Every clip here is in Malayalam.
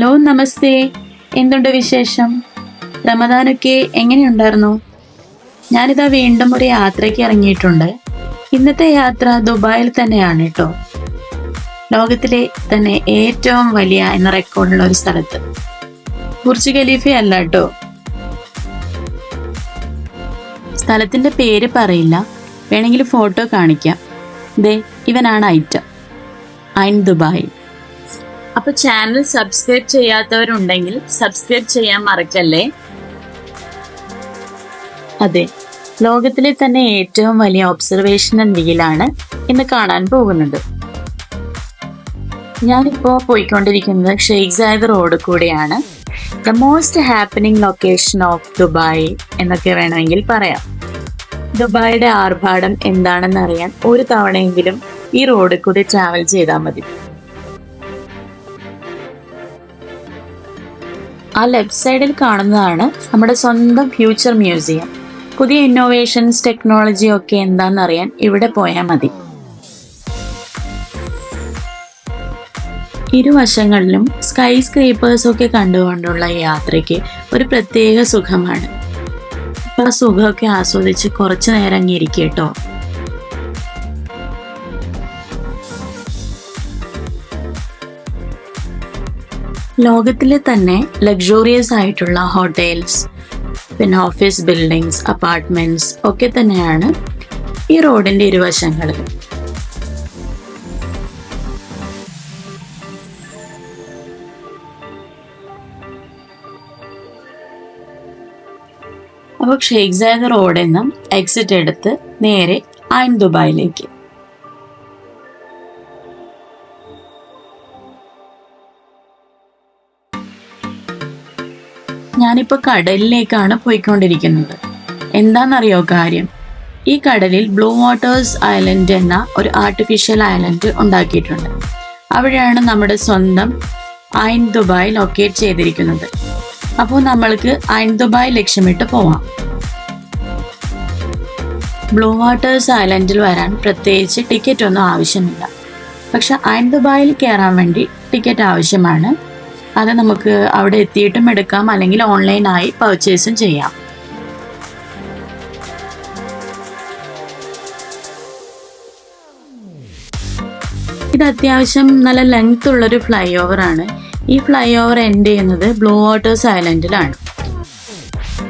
ഹലോ നമസ്തേ. എന്തുണ്ട് വിശേഷം? റമദാനൊക്കെ എങ്ങനെയുണ്ടായിരുന്നു? ഞാനിതാ വീണ്ടും ഒരു യാത്രയ്ക്ക് ഇറങ്ങിയിട്ടുണ്ട്. ഇന്നത്തെ യാത്ര ദുബായിൽ തന്നെയാണ് കേട്ടോ. ലോകത്തിലെ തന്നെ ഏറ്റവും വലിയ എന്ന റെക്കോർഡുള്ള ഒരു സ്ഥലത്ത്. ബുർജ് ഖലീഫ അല്ല കേട്ടോ. സ്ഥലത്തിന്റെ പേര് പറയില്ല, വേണമെങ്കിൽ ഫോട്ടോ കാണിക്കാം. ദേ ഇവനാണ് ഐറ്റം, ഐൻ ദുബായ്. അപ്പൊ ചാനൽ സബ്സ്ക്രൈബ് ചെയ്യാത്തവരുണ്ടെങ്കിൽ സബ്സ്ക്രൈബ് ചെയ്യാൻ മറക്കല്ലേ. അതെ, ലോകത്തിലെ തന്നെ ഏറ്റവും വലിയ ഒബ്സർവേഷണൽ വീലാണ് ഇന്ന് കാണാൻ പോകുന്നത്. ഞാനിപ്പോ പോയിക്കൊണ്ടിരിക്കുന്നത് ഷെയ്ഖ് സായിദ് റോഡ് കൂടെയാണ്. The most happening location of Dubai എന്നൊക്കെ വേണമെങ്കിൽ പറയാം. ദുബായിയുടെ ആർഭാടം എന്താണെന്ന് അറിയാൻ ഒരു തവണയെങ്കിലും ഈ റോഡിൽ കൂടി ട്രാവൽ ചെയ്താൽ മതി. ആ ലെഫ്റ്റ് സൈഡിൽ കാണുന്നതാണ് നമ്മുടെ സ്വന്തം ഫ്യൂച്ചർ മ്യൂസിയം. പുതിയ ഇന്നോവേഷൻസ്, ടെക്നോളജി ഒക്കെ എന്താണെന്നറിയാൻ ഇവിടെ പോയാൽ മതി. ഇരുവശങ്ങളിലും സ്കൈ സ്ക്രീപ്പേഴ്സ് ഒക്കെ കണ്ടുകൊണ്ടുള്ള ഈ യാത്രയ്ക്ക് ഒരു പ്രത്യേക സുഖമാണ്. അപ്പൊ ആ സുഖമൊക്കെ ആസ്വദിച്ച് കുറച്ചു നേരം അങ്ങ് ഇരിക്കട്ടോ. ലോകത്തിലെ തന്നെ ലക്ഷറിയസ് ആയിട്ടുള്ള ഹോട്ടൽസ്, പിന്നെ ഓഫീസ് ബിൽഡിങ്സ്, അപ്പാർട്ട്മെന്റ്സ് ഒക്കെ തന്നെയാണ് ഈ റോഡിന്റെ ഇരുവശങ്ങളിൽ. അപ്പോൾ ഷെയ്ഖ് സായിദ് റോഡിൽ നിന്നും എക്സിറ്റ് എടുത്ത് നേരെ ഐൻ ദുബായിലേക്ക്. ഞാനിപ്പോൾ കടലിലേക്കാണ് പോയിക്കൊണ്ടിരിക്കുന്നത്. എന്താണെന്നറിയോ കാര്യം? ഈ കടലിൽ ബ്ലൂ വാട്ടേഴ്സ് ഐലൻഡ് എന്ന ഒരു ആർട്ടിഫിഷ്യൽ ഐലൻഡ് ഉണ്ടാക്കിയിട്ടുണ്ട്. അവിടെയാണ് നമ്മുടെ സ്വന്തം ഐൻ ദുബായ് ലൊക്കേറ്റ് ചെയ്തിരിക്കുന്നത്. അപ്പോൾ നമ്മൾക്ക് ഐൻ ദുബായ് ലക്ഷ്യമിട്ട് പോവാം. ബ്ലൂ വാട്ടേഴ്സ് ഐലൻഡിൽ വരാൻ പ്രത്യേകിച്ച് ടിക്കറ്റ് ഒന്നും ആവശ്യമില്ല. പക്ഷെ ഐൻ ദുബായിൽ കയറാൻ വേണ്ടി ടിക്കറ്റ് ആവശ്യമാണ്. അത് നമുക്ക് അവിടെ എത്തിയിട്ടും എടുക്കാം, അല്ലെങ്കിൽ ഓൺലൈനായി പർച്ചേസും ചെയ്യാം. ഇത് അത്യാവശ്യം നല്ല ലെങ്ത് ഉള്ളൊരു ഫ്ലൈ ഓവർ ആണ്. ഈ ഫ്ലൈ ഓവർ എൻഡ് ചെയ്യുന്നത് ബ്ലൂ വാട്ടേഴ്സ് ഐലൻഡിലാണ്.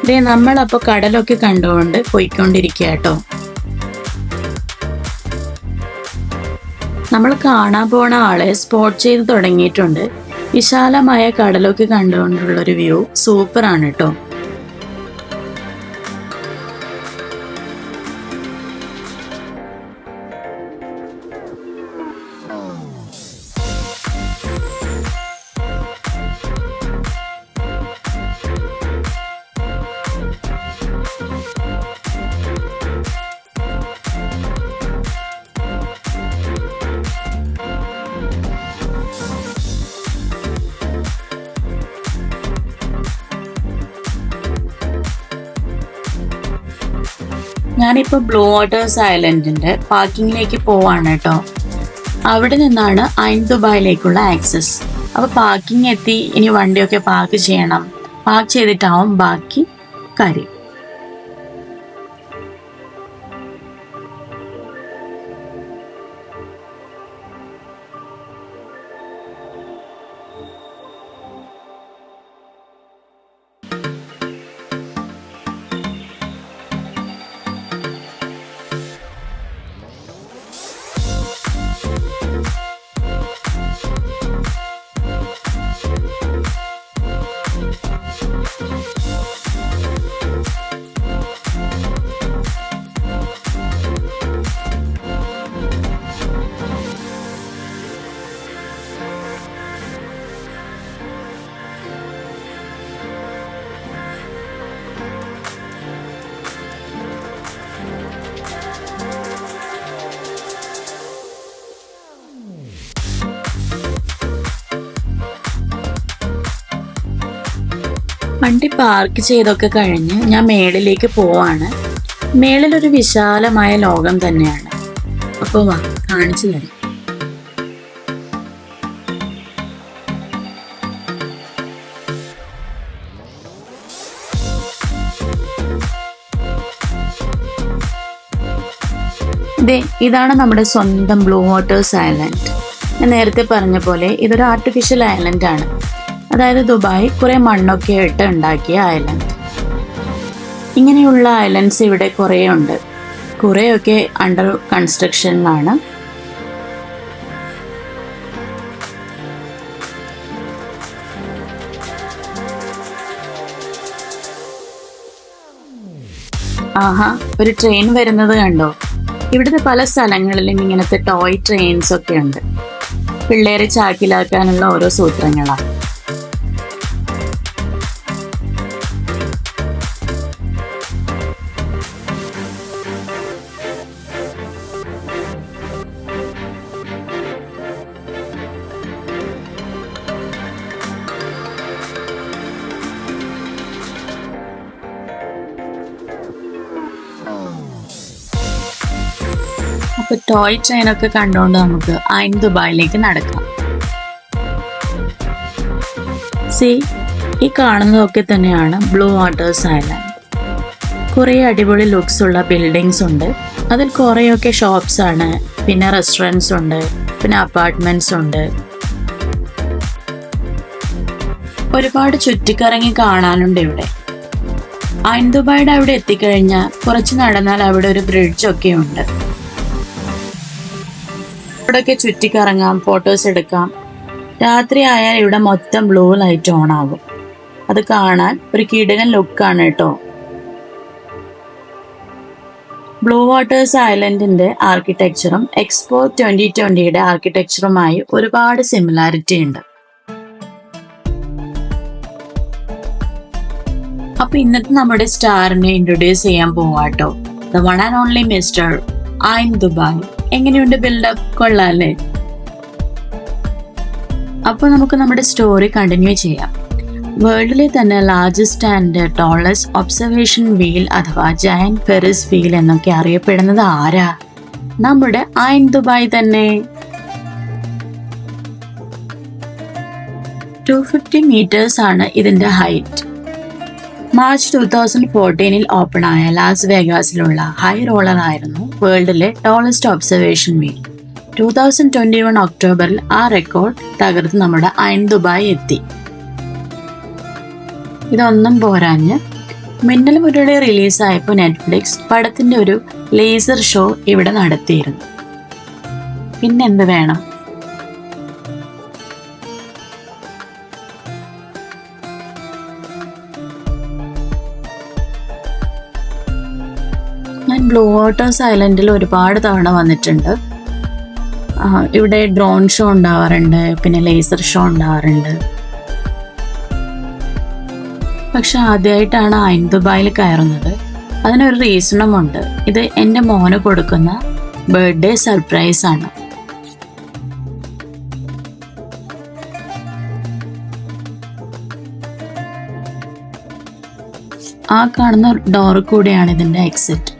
ഇതേ നമ്മളപ്പോൾ കടലൊക്കെ കണ്ടുകൊണ്ട് പോയിക്കൊണ്ടിരിക്കുക കേട്ടോ. നമ്മൾ കാണാൻ പോണ ആളെ സ്പോട്ട് ചെയ്ത് തുടങ്ങിയിട്ടുണ്ട്. വിശാലമായ കടലൊക്കെ കണ്ടുകൊണ്ടുള്ളൊരു വ്യൂ സൂപ്പറാണ് കേട്ടോ. ഞാനിപ്പോൾ ബ്ലൂ വാട്ടേഴ്സ് ഐലൻഡിന്റെ പാർക്കിങ്ങിലേക്ക് പോവാണ് കേട്ടോ. അവിടെ നിന്നാണ് ഐൻ ദുബായിലേക്കുള്ള ആക്സസ്. അപ്പോൾ പാർക്കിംഗ് എത്തി, ഇനി വണ്ടിയൊക്കെ പാർക്ക് ചെയ്യണം. പാർക്ക് ചെയ്തിട്ടാവും ബാക്കി കാര്യം. വണ്ടി പാർക്ക് ചെയ്തൊക്കെ കഴിഞ്ഞ് ഞാൻ മേളിലേക്ക് പോവാണ്. മേളിലൊരു വിശാലമായ ലോകം തന്നെയാണ്. അപ്പോൾ വാ, കാണിച്ചു തരാം. ഇതാണ് നമ്മുടെ സ്വന്തം ബ്ലൂ വാട്ടേഴ്സ് ഐലൻഡ്. ഞാൻ നേരത്തെ പറഞ്ഞ പോലെ ഇതൊരു ആർട്ടിഫിഷ്യൽ ഐലൻഡ് ആണ്. അതായത് ദുബായ് കുറെ മണ്ണൊക്കെ ഇട്ട് ഉണ്ടാക്കിയ ഐലൻഡ്. ഇങ്ങനെയുള്ള ഐലൻഡ്സ് ഇവിടെ കുറേ ഉണ്ട്. കുറേയൊക്കെ അണ്ടർ കൺസ്ട്രക്ഷനിലാണ്. ആഹാ, ഒരു ട്രെയിൻ വരുന്നത് കണ്ടോ? ഇവിടുത്തെ പല സ്ഥലങ്ങളിലും ഇങ്ങനത്തെ ടോയ് ട്രെയിൻസ് ഒക്കെ ഉണ്ട്. പിള്ളേരെ ചാക്കിലാക്കാനുള്ള ഓരോ സൂത്രങ്ങളാണ്. അപ്പൊ ടോയ് ട്രെയിനൊക്കെ കണ്ടുകൊണ്ട് നമുക്ക് ഐൻ ദുബായിലേക്ക് നടക്കാം. ഈ കാണുന്നതൊക്കെ തന്നെയാണ് ബ്ലൂ വാട്ടേഴ്സ് ഐലൻഡ്. കുറേ അടിപൊളി ലുക്സ് ഉള്ള ബിൽഡിങ്സ് ഉണ്ട്. അതിൽ കുറേയൊക്കെ ഷോപ്സ് ആണ്, പിന്നെ റെസ്റ്റോറൻറ്റ്സ് ഉണ്ട്, പിന്നെ അപ്പാർട്ട്മെന്റ്സ് ഉണ്ട്. ഒരുപാട് ചുറ്റിക്കറങ്ങി കാണാനുണ്ട് ഇവിടെ. ഐൻ ദുബായുടെ അവിടെ എത്തിക്കഴിഞ്ഞാൽ കുറച്ച് നടന്നാൽ അവിടെ ഒരു ബ്രിഡ്ജൊക്കെ ഉണ്ട്. ഇവിടെയൊക്കെ ചുറ്റിക്കറങ്ങാം, ഫോട്ടോസ് എടുക്കാം. രാത്രി ആയാൽ ഇവിടെ മൊത്തം ബ്ലൂ ലൈറ്റ് ഓൺ ആകും. അത് കാണാൻ ഒരു കിടിലൻ ലുക്കാണ് കേട്ടോ. ബ്ലൂ വാട്ടേഴ്സ് ഐലൻഡിന്റെ ആർക്കിടെക്ചറും എക്സ്പോ 2020യുടെ ആർക്കിടെക്ചറുമായി ഒരുപാട് സിമിലാരിറ്റി ഉണ്ട്. അപ്പൊ ഇന്നത്തെ നമ്മുടെ സ്റ്റാറിനെ ഇൻട്രൊഡ്യൂസ് ചെയ്യാൻ പോവാട്ടോ. The one and only mister Ain Dubai. എങ്ങനെയുണ്ട് ബിൽഡപ്പ്? കൊള്ളാല്ലേ? അപ്പൊ നമുക്ക് നമ്മുടെ സ്റ്റോറി കണ്ടിന്യൂ ചെയ്യാം. വേൾഡിലെ തന്നെ largest and tallest observation wheel അഥവാ ജയന്റ് ഫെറിസ് വീൽ എന്നൊക്കെ അറിയപ്പെടുന്നത് ആരാ? നമ്മുടെ ഐൻ ദുബായ് തന്നെ. 250 മീറ്റേഴ്സ് ആണ് ഇതിന്റെ ഹൈറ്റ്. മാർച്ച് 2014 ഓപ്പൺ ആയ ലാസ് വേഗാസിലുള്ള ഹൈ റോളർ ആയിരുന്നു വേൾഡിലെ ടോളസ്റ്റ് ഒബ്സർവേഷൻ വീൽ. 2021 ഒക്ടോബറിൽ ആ റെക്കോർഡ് തകർത്ത് നമ്മുടെ ഐൻ ദുബായ് എത്തി. ഇതൊന്നും പോരാഞ്ഞ് മിന്നൽ മുരളി റിലീസായപ്പോൾ നെറ്റ്ഫ്ലിക്സ് പടത്തിന്റെ ഒരു ലേസർ ഷോ ഇവിടെ നടത്തിയിരുന്നു. പിന്നെന്ത് വേണം? ഞാൻ ബ്ലൂ വാട്ടേഴ്സ് ഐലൻഡിൽ ഒരുപാട് തവണ വന്നിട്ടുണ്ട്. ഇവിടെ ഡ്രോൺ ഷോ ഉണ്ടാവാറുണ്ട്, പിന്നെ ലേസർ ഷോ ഉണ്ടാവാറുണ്ട്. പക്ഷെ ആദ്യമായിട്ടാണ് ഐൻ ദുബായിൽ കയറുന്നത്. അതിനൊരു റീസണുമുണ്ട്. ഇത് എൻ്റെ മോന് കൊടുക്കുന്ന ബർത്ത്ഡേ സർപ്രൈസ് ആണ്. ആ കാണുന്ന ഡോർ കൂടെയാണ് ഇതിൻ്റെ എക്സിറ്റ്.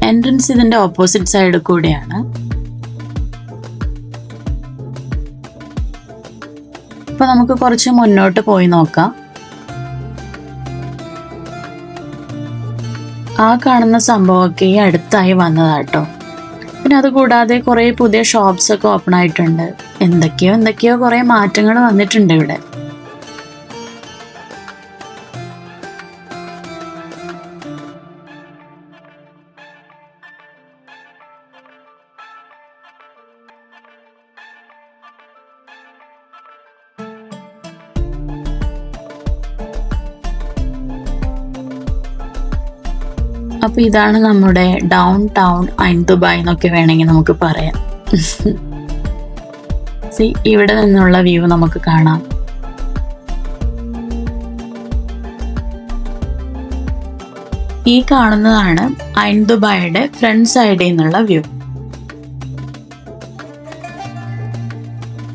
എൻട്രൻസ് ഇതിന്റെ ഓപ്പോസിറ്റ് സൈഡ് കൂടെയാണ്. അപ്പൊ നമുക്ക് കുറച്ച് മുന്നോട്ട് പോയി നോക്കാം. ആ കാണുന്ന സംഭവമൊക്കെ ഈ അടുത്തായി വന്നതാട്ടോ. പിന്നെ അതുകൂടാതെ കുറെ പുതിയ ഷോപ്സ് ഒക്കെ ഓപ്പൺ ആയിട്ടുണ്ട്. എന്തൊക്കെയോ കുറെ മാറ്റങ്ങൾ വന്നിട്ടുണ്ട് ഇവിടെ. അപ്പൊ ഇതാണ് നമ്മുടെ ഡൗൺ ടൗൺ ഐൻ ദുബായ് എന്നൊക്കെ വേണമെങ്കിൽ നമുക്ക് പറയാം. ഇവിടെ നിന്നുള്ള വ്യൂ നമുക്ക് കാണാം. ഈ കാണുന്നതാണ് ഐൻ ദുബായിയുടെ ഫ്രണ്ട് സൈഡിൽ നിന്നുള്ള വ്യൂ.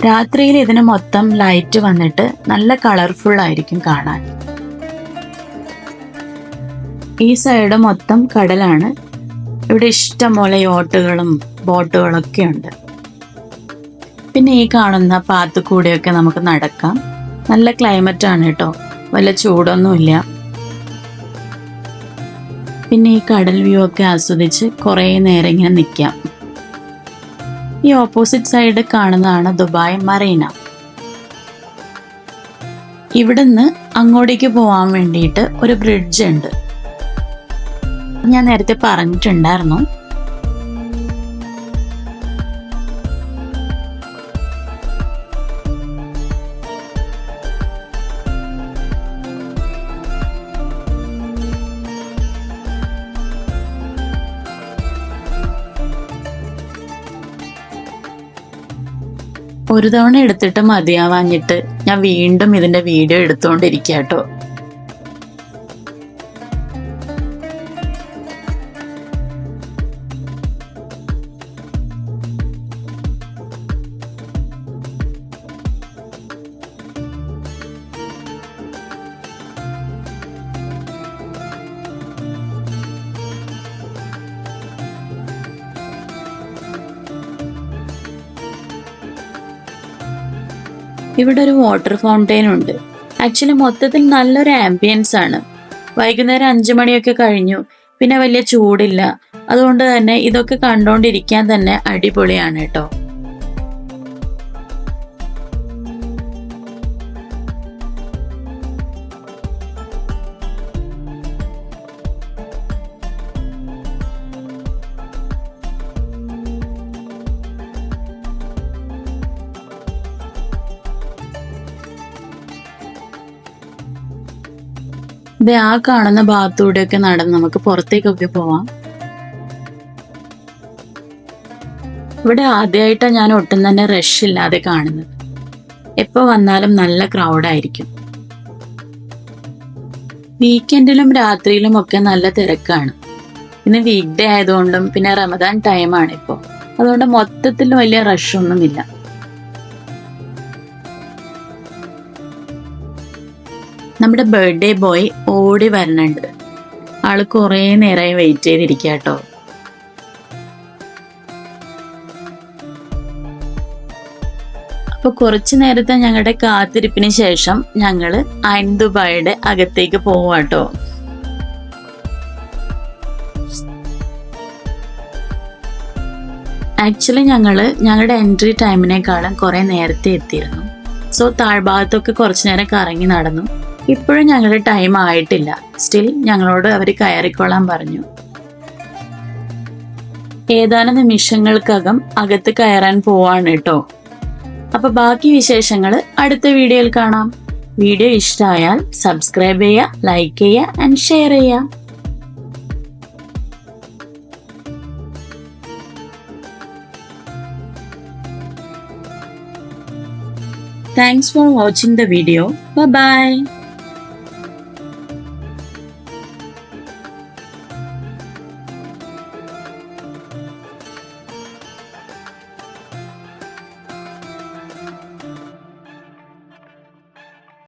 രാത്രിയിൽ ഇതിന് മൊത്തം ലൈറ്റ് വന്നിട്ട് നല്ല കളർഫുൾ ആയിരിക്കും കാണാൻ. ഈ സൈഡ് മൊത്തം കടലാണ്. ഇവിടെ ഇഷ്ടംപോലെ യോട്ടുകളും ബോട്ടുകളൊക്കെ ഉണ്ട്. പിന്നെ ഈ കാണുന്ന പാത്ത് കൂടെയൊക്കെ നമുക്ക് നടക്കാം. നല്ല ക്ലൈമറ്റ് ആണ് കേട്ടോ, വല്ല ചൂടൊന്നുമില്ല. പിന്നെ ഈ കടൽ വ്യൂ ഒക്കെ ആസ്വദിച്ച് കുറേ നേരം ഇങ്ങനെ നിൽക്കാം. ഈ ഓപ്പോസിറ്റ് സൈഡ് കാണുന്നതാണ് ദുബായ് മറീന. ഇവിടുന്ന് അങ്ങോട്ടേക്ക് പോകാൻ വേണ്ടിയിട്ട് ഒരു ബ്രിഡ്ജ് ഉണ്ട്. ഞാൻ നേരത്തെ പറഞ്ഞിട്ടുണ്ടായിരുന്നു. ഒരു തവണ എടുത്തിട്ട് മതിയാവാഞ്ഞിട്ട് ഞാൻ വീണ്ടും ഇതിന്റെ വീഡിയോ എടുത്തുകൊണ്ടിരിക്കുക കേട്ടോ. ഇവിടെ ഒരു വാട്ടർ ഫൗണ്ടെയിൻ ഉണ്ട്. ആക്ച്വലി മൊത്തത്തിൽ നല്ലൊരു ആംബിയൻസ് ആണ്. വൈകുന്നേരം 5 മണിയൊക്കെ കഴിഞ്ഞു, പിന്നെ വലിയ ചൂടില്ല. അതുകൊണ്ട് തന്നെ ഇതൊക്കെ കണ്ടോണ്ടിരിക്കാൻ തന്നെ അടിപൊളിയാണ് കേട്ടോ. ഇത് ആ കാണുന്ന ഭാഗത്തൂടെയൊക്കെ നടന്ന് നമുക്ക് പുറത്തേക്കൊക്കെ പോവാം. ഇവിടെ ആദ്യമായിട്ടാണ് ഞാൻ ഒട്ടും തന്നെ റഷ് ഇല്ലാതെ കാണുന്നത്. എപ്പോൾ വന്നാലും നല്ല ക്രൗഡായിരിക്കും. വീക്കെൻഡിലും രാത്രിയിലും ഒക്കെ നല്ല തിരക്കാണ്. പിന്നെ വീക്ക് ഡേ ആയതുകൊണ്ടും പിന്നെ റമദാൻ ടൈമാണ് ഇപ്പോൾ, അതുകൊണ്ട് മൊത്തത്തിൽ വലിയ റഷൊന്നുമില്ല. നമ്മുടെ ബർത്ത്ഡേ ബോയ് ഓടി വരണുണ്ട്. ആള് കുറേ നേരമായി വെയിറ്റ് ചെയ്തിരിക്കുക കേട്ടോ. അപ്പൊ കുറച്ചു നേരത്തെ ഞങ്ങളുടെ കാത്തിരിപ്പിന് ശേഷം ഞങ്ങള് ഐൻ ദുബായിയുടെ അകത്തേക്ക് പോവാട്ടോ. ആക്ച്വലി ഞങ്ങളുടെ എൻട്രി ടൈമിനേക്കാളും കുറെ നേരത്തെ എത്തിയിരുന്നു. സോ താഴ്ഭാഗത്തൊക്കെ കുറച്ചു നേരം കറങ്ങി നടന്നു. ഇപ്പോഴും ഞങ്ങളുടെ ടൈം ആയിട്ടില്ല. സ്റ്റിൽ ഞങ്ങളോട് അവർ കയറിക്കൊള്ളാൻ പറഞ്ഞു. ഏതാനും നിമിഷങ്ങൾക്കകം അകത്ത് കയറാൻ പോവാണ് കേട്ടോ. അപ്പൊ ബാക്കി വിശേഷങ്ങൾ അടുത്ത വീഡിയോയിൽ കാണാം. വീഡിയോ ഇഷ്ടമായാൽ സബ്സ്ക്രൈബ് ചെയ്യുക, ലൈക്ക് ചെയ്യുക ആൻഡ് ഷെയർ ചെയ്യുക. Thanks for watching the video. Bye bye.